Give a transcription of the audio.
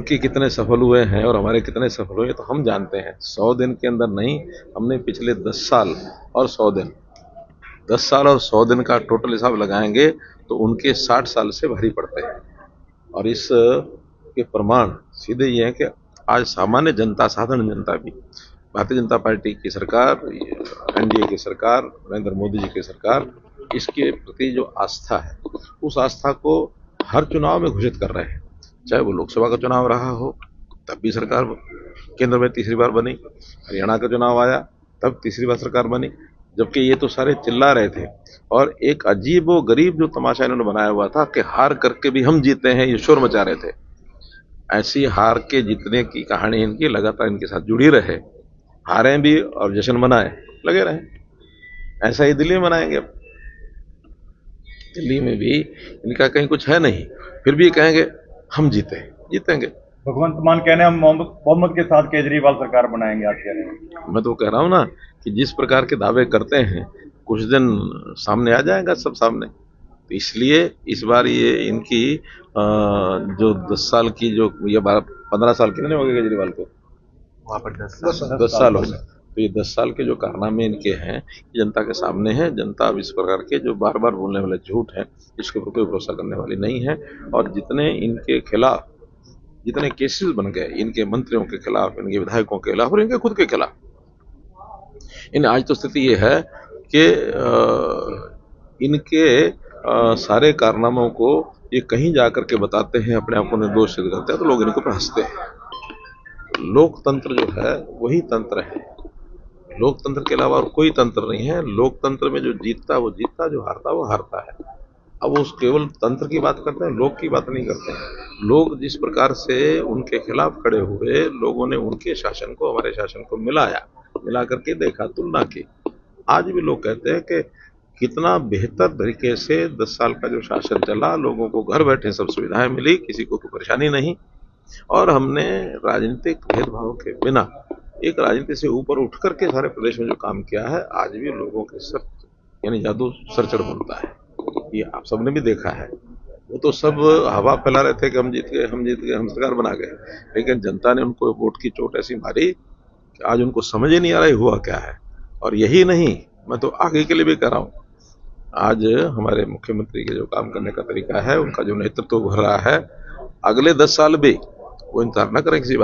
उनके कितने सफल हुए हैं और हमारे कितने सफल हुए तो हम जानते हैं। 100 दिन के अंदर नहीं, हमने पिछले 10 साल और 100 दिन, 10 साल और 100 दिन का टोटल हिसाब लगाएंगे तो उनके 60 साल से भारी पड़ते हैं। और इस के प्रमाण सीधे ये है कि आज सामान्य जनता, साधारण जनता भी भारतीय जनता पार्टी की सरकार, एनडीए की सरकार, नरेंद्र मोदी जी की सरकार, इसके प्रति जो आस्था है उस आस्था को हर चुनाव में घोषित कर रहे हैं। चाहे वो लोकसभा का चुनाव रहा हो तब भी सरकार केंद्र में तीसरी बार बनी, हरियाणा का चुनाव आया तब तीसरी बार सरकार बनी, जबकि ये तो सारे चिल्ला रहे थे। और एक अजीब व गरीब जो तमाशा इन्होंने बनाया हुआ था कि हार करके भी हम जीते हैं, ये शोर मचा रहे थे। ऐसी हार के जीतने की कहानी इनकी लगातार इनके साथ जुड़ी रहे, हारे भी और जश्न मनाए, लगे रहे। ऐसा ही दिल्ली में मनाएंगे। अब दिल्ली में भी इनका कहीं कुछ है नहीं, फिर भी कहेंगे हम जीतेंगे। भगवंत मान कहने हम मोहम्मद के साथ केजरीवाल सरकार बनाएंगे, आप कह रहे हैं। मैं तो कह रहा हूं ना कि जिस प्रकार के दावे करते हैं कुछ दिन सामने आ जाएगा सब सामने। तो इसलिए इस बार ये इनकी जो 10 साल की जो ये 15 साल कितने हो गए केजरीवाल को, वहाँ पर 10 साल हो गए। तो ये 10 साल के जो कारनामे इनके हैं ये जनता के सामने है। जनता अब इस प्रकार के जो बार बार बोलने वाले झूठ हैं इसके ऊपर कोई भरोसा करने वाली नहीं है। और जितने इनके खिलाफ जितने केसेस बन गए, इनके मंत्रियों के खिलाफ, इनके विधायकों के खिलाफ और इनके खुद के खिलाफ, इन आज तो स्थिति ये है कि इनके सारे कारनामों को ये कहीं जाकर के बताते हैं, अपने आप को निर्दोष सिद्ध करते हैं तो लोग इनके ऊपर हंसते हैं। लोकतंत्र जो है वही तंत्र है, लोकतंत्र के अलावा और कोई तंत्र नहीं है। लोकतंत्र में जो जीतता है वो जीतता, जो हारता है वो हारता है। अब वो केवल तंत्र की बात करते हैं, लोग की बात नहीं करते हैं। लोग जिस प्रकार से उनके खिलाफ खड़े हुए, लोगों ने उनके शासन को हमारे शासन को मिला करके देखा, तुलना की। आज भी लोग कहते हैं कि कितना बेहतर तरीके से 10 साल का जो शासन चला, लोगों को घर बैठे सब सुविधाएं मिली, किसी को कोई परेशानी नहीं। और हमने राजनीतिक भेदभाव के बिना एक राजनीति से ऊपर उठ करके सारे प्रदेश में जो काम किया है, आज भी लोगों के सर यानी जादू सर चढ़ बोलता है। ये आप सबने भी देखा है। वो तो सब हवा फैला रहे थे कि हम जीत गए, हम सरकार बना गए, लेकिन जनता ने उनको वोट की चोट ऐसी मारी कि आज उनको समझ ही नहीं आ रहा हुआ क्या है। और यही नहीं, मैं तो आगे के लिए भी कह रहा हूँ, आज हमारे मुख्यमंत्री के जो काम करने का तरीका है, उनका जो नेतृत्व भर रहा है, अगले 10 साल भी वो इंतजार न करें किसी बात